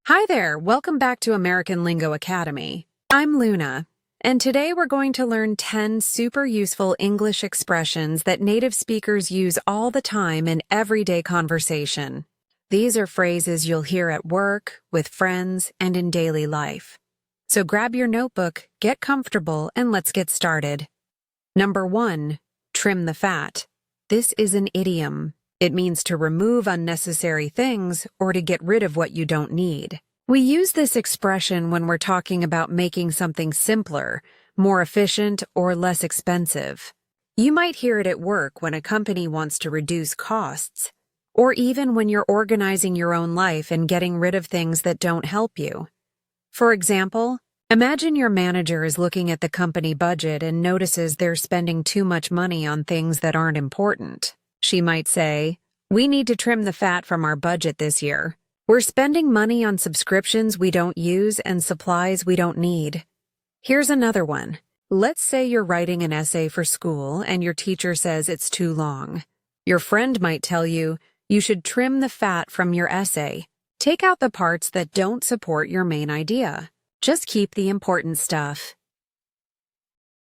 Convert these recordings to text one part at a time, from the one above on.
Hi there, welcome back to American Lingo Academy. I'm Luna, and today we're going to learn 10 super useful English expressions that native speakers use all the time in everyday conversation. These are phrases you'll hear at work, with friends, and in daily life. So grab your notebook, get comfortable, and let's get started. Number 1, trim the fat. This is an idiom. It means to remove unnecessary things or to get rid of what you don't need. We use this expression when we're talking about making something simpler, more efficient, or less expensive. You might hear it at work when a company wants to reduce costs, or even when you're organizing your own life and getting rid of things that don't help you. For example, imagine your manager is looking at the company budget and notices they're spending too much money on things that aren't important. She might say, "We need to trim the fat from our budget this year. We're spending money on subscriptions we don't use and supplies we don't need." Here's another one. Let's say you're writing an essay for school and your teacher says it's too long. Your friend might tell you, you should trim the fat from your essay. Take out the parts that don't support your main idea. Just keep the important stuff.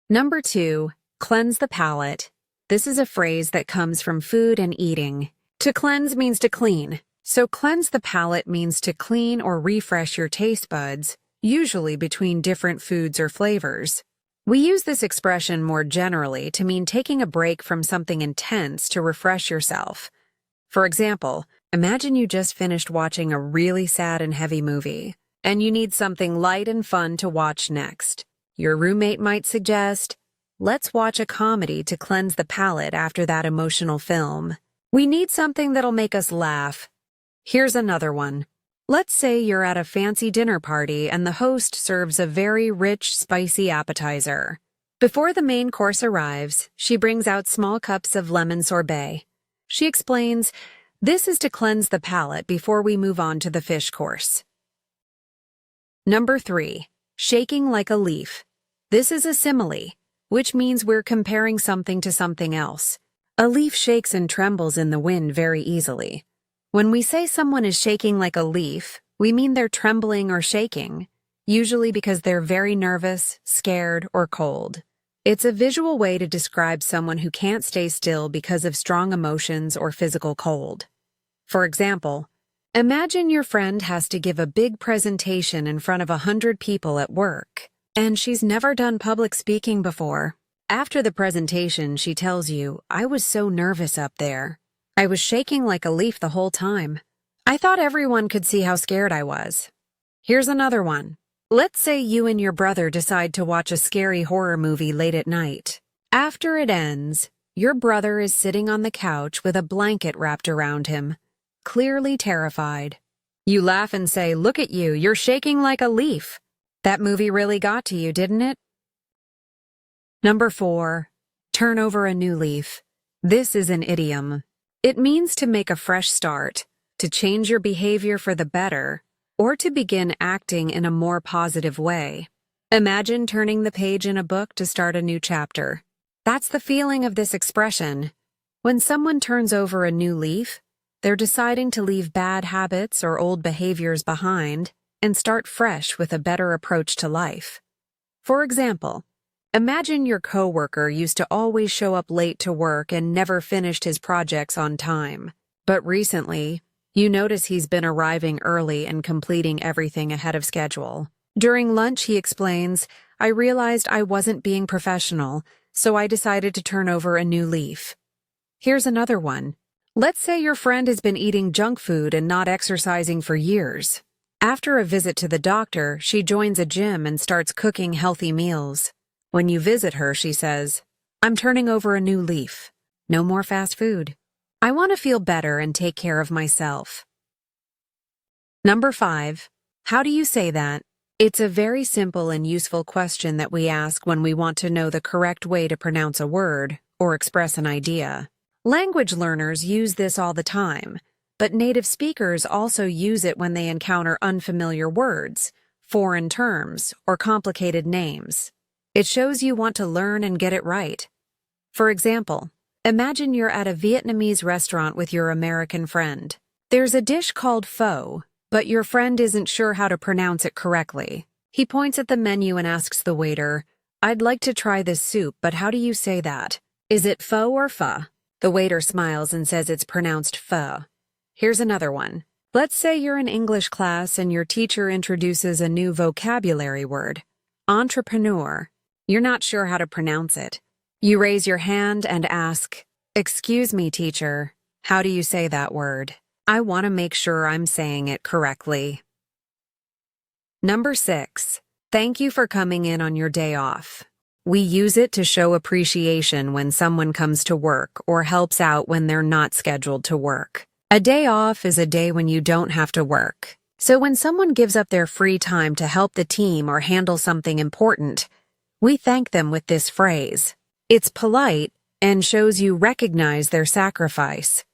Number 2, cleanse the palate. This is a phrase that comes from food and eating. To cleanse means to clean. So cleanse the palate means to clean or refresh your taste buds, usually between different foods or flavors. We use this expression more generally to mean taking a break from something intense to refresh yourself. For example, imagine you just finished watching a really sad and heavy movie, and you need something light and fun to watch next. Your roommate might suggest, "Let's watch a comedy to cleanse the palate after that emotional film." We need something that'll make us laugh. Here's another one. Let's say you're at a fancy dinner party and the host serves a very rich, spicy appetizer. Before the main course arrives, she brings out small cups of lemon sorbet. She explains, "This is to cleanse the palate before we move on to the fish course." Number 3, shaking like a leaf. This is a simile, which means we're comparing something to something else. A leaf shakes and trembles in the wind very easily. When we say someone is shaking like a leaf, we mean they're trembling or shaking, usually because they're very nervous, scared, or cold. It's a visual way to describe someone who can't stay still because of strong emotions or physical cold. For example, imagine your friend has to give a big presentation in front of 100 people at work, and she's never done public speaking before. After the presentation, she tells you, "I was so nervous up there. I was shaking like a leaf the whole time. I thought everyone could see how scared I was." Here's another one. Let's say you and your brother decide to watch a scary horror movie late at night. After it ends, your brother is sitting on the couch with a blanket wrapped around him, clearly terrified. You laugh and say, "Look at you, you're shaking like a leaf." That movie really got to you, didn't it? Number 4, turn over a new leaf. This is an idiom. It means to make a fresh start, to change your behavior for the better, or to begin acting in a more positive way. Imagine turning the page in a book to start a new chapter. That's the feeling of this expression. When someone turns over a new leaf, they're deciding to leave bad habits or old behaviors behind and start fresh with a better approach to life. For example, imagine your coworker used to always show up late to work and never finished his projects on time. But recently, you notice he's been arriving early and completing everything ahead of schedule. During lunch, he explains, "I realized I wasn't being professional, so I decided to turn over a new leaf." Here's another one. Let's say your friend has been eating junk food and not exercising for years. After a visit to the doctor, she joins a gym and starts cooking healthy meals. When you visit her, she says, "I'm turning over a new leaf. No more fast food. I want to feel better and take care of myself." Number 5, how do you say that? It's a very simple and useful question that we ask when we want to know the correct way to pronounce a word or express an idea. Language learners use this all the time, but native speakers also use it when they encounter unfamiliar words, foreign terms, or complicated names. It shows you want to learn and get it right. For example, imagine you're at a Vietnamese restaurant with your American friend. There's a dish called pho, but your friend isn't sure how to pronounce it correctly. He points at the menu and asks the waiter, "I'd like to try this soup, but how do you say that? Is it pho or pho?" The waiter smiles and says it's pronounced pho. Here's another one. Let's say you're in English class and your teacher introduces a new vocabulary word, entrepreneur. You're not sure how to pronounce it. You raise your hand and ask, "Excuse me, teacher, how do you say that word? I want to make sure I'm saying it correctly." Number 6. Thank you for coming in on your day off. We use it to show appreciation when someone comes to work or helps out when they're not scheduled to work. A day off is a day when you don't have to work. So when someone gives up their free time to help the team or handle something important, we thank them with this phrase. It's polite and shows you recognize their sacrifice.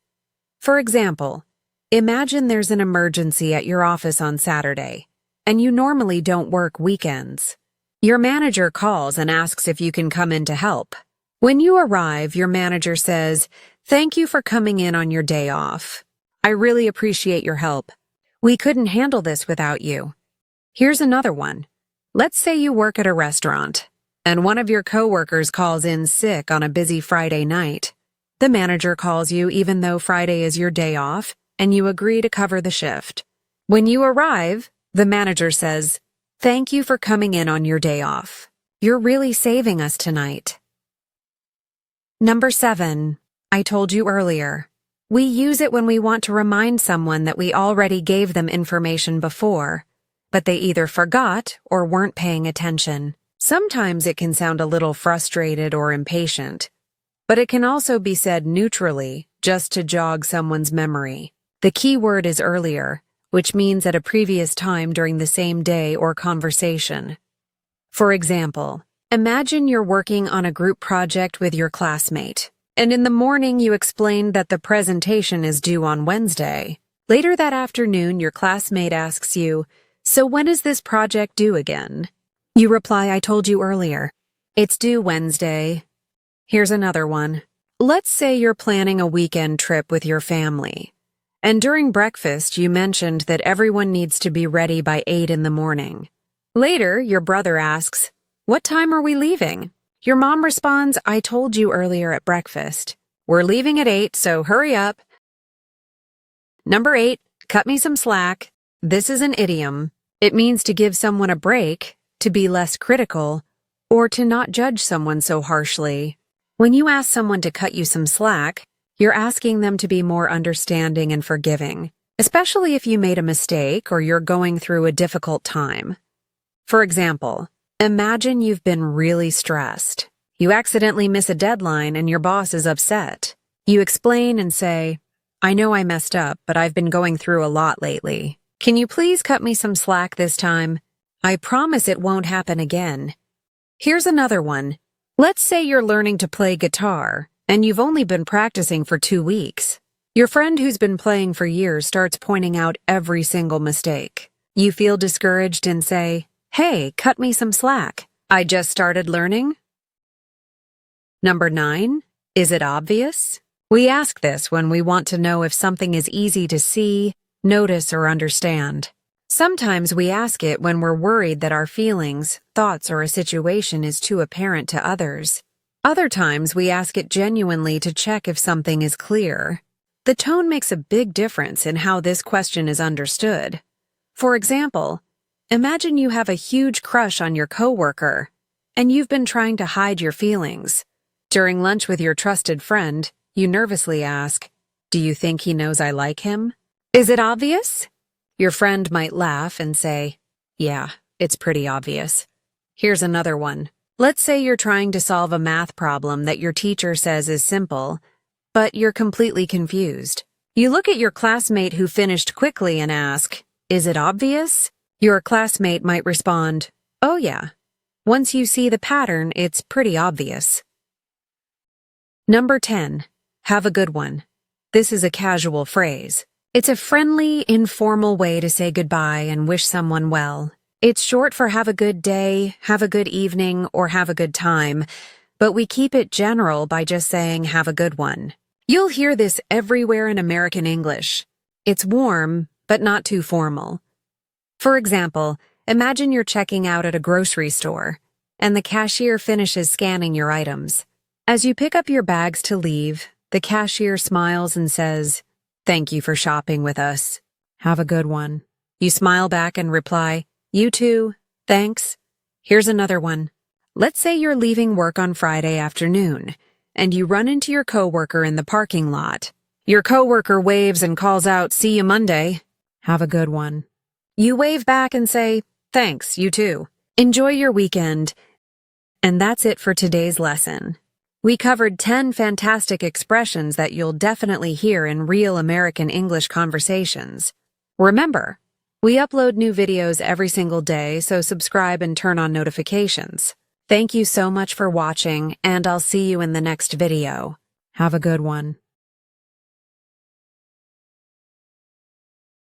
For example, imagine there's an emergency at your office on Saturday, and you normally don't work weekends. Your manager calls and asks if you can come in to help. When you arrive, your manager says, "Thank you for coming in on your day off. I really appreciate your help. We couldn't handle this without you." Here's another one. Let's say you work at a restaurant, and one of your coworkers calls in sick on a busy Friday night. The manager calls you even though Friday is your day off, and you agree to cover the shift. When you arrive, the manager says, "Thank you for coming in on your day off. You're really saving us tonight." Number 7. I told you earlier. We use it when we want to remind someone that we already gave them information before, but they either forgot or weren't paying attention. Sometimes it can sound a little frustrated or impatient, but it can also be said neutrally, just to jog someone's memory. The key word is earlier, which means at a previous time during the same day or conversation. For example, imagine you're working on a group project with your classmate, and in the morning you explained that the presentation is due on Wednesday. Later that afternoon, your classmate asks you, "So when is this project due again?" You reply, "I told you earlier. It's due Wednesday." Here's another one. Let's say you're planning a weekend trip with your family, and during breakfast you mentioned that everyone needs to be ready by 8 in the morning. Later, your brother asks, "What time are we leaving?" Your mom responds, "I told you earlier at breakfast. We're leaving at 8, so hurry up." Number 8, cut me some slack. This is an idiom. It means to give someone a break, to be less critical, or to not judge someone so harshly. When you ask someone to cut you some slack, you're asking them to be more understanding and forgiving, especially if you made a mistake or you're going through a difficult time. For example, imagine you've been really stressed. You accidentally miss a deadline and your boss is upset. You explain and say, "I know I messed up, but I've been going through a lot lately. Can you please cut me some slack this time? I promise it won't happen again." Here's another one. Let's say you're learning to play guitar, and you've only been practicing for 2 weeks. Your friend who's been playing for years starts pointing out every single mistake. You feel discouraged and say, "Hey, cut me some slack. I just started learning." Number 9, is it obvious? We ask this when we want to know if something is easy to see, notice, or understand. Sometimes we ask it when we're worried that our feelings, thoughts, or a situation is too apparent to others. Other times we ask it genuinely to check if something is clear. The tone makes a big difference in how this question is understood. For example, imagine you have a huge crush on your coworker, and you've been trying to hide your feelings. During lunch with your trusted friend, you nervously ask, "Do you think he knows I like him? Is it obvious?" Your friend might laugh and say, "Yeah, it's pretty obvious." Here's another one. Let's say you're trying to solve a math problem that your teacher says is simple, but you're completely confused. You look at your classmate who finished quickly and ask, "Is it obvious?" Your classmate might respond, "Oh yeah. Once you see the pattern, it's pretty obvious." Number 10, have a good one. This is a casual phrase. It's a friendly, informal way to say goodbye and wish someone well. It's short for have a good day, have a good evening, or have a good time, but we keep it general by just saying have a good one. You'll hear this everywhere in American English. It's warm, but not too formal. For example, imagine you're checking out at a grocery store, and the cashier finishes scanning your items. As you pick up your bags to leave, the cashier smiles and says, "Thank you for shopping with us. Have a good one." You smile back and reply, "You too, thanks." Here's another one. Let's say you're leaving work on Friday afternoon, and you run into your coworker in the parking lot. Your coworker waves and calls out, "See you Monday." Have a good one. You wave back and say, "Thanks, you too. Enjoy your weekend." And that's it for today's lesson. We covered 10 fantastic expressions that you'll definitely hear in real American English conversations. Remember, we upload new videos every single day, so subscribe and turn on notifications. Thank you so much for watching, and I'll see you in the next video. Have a good one.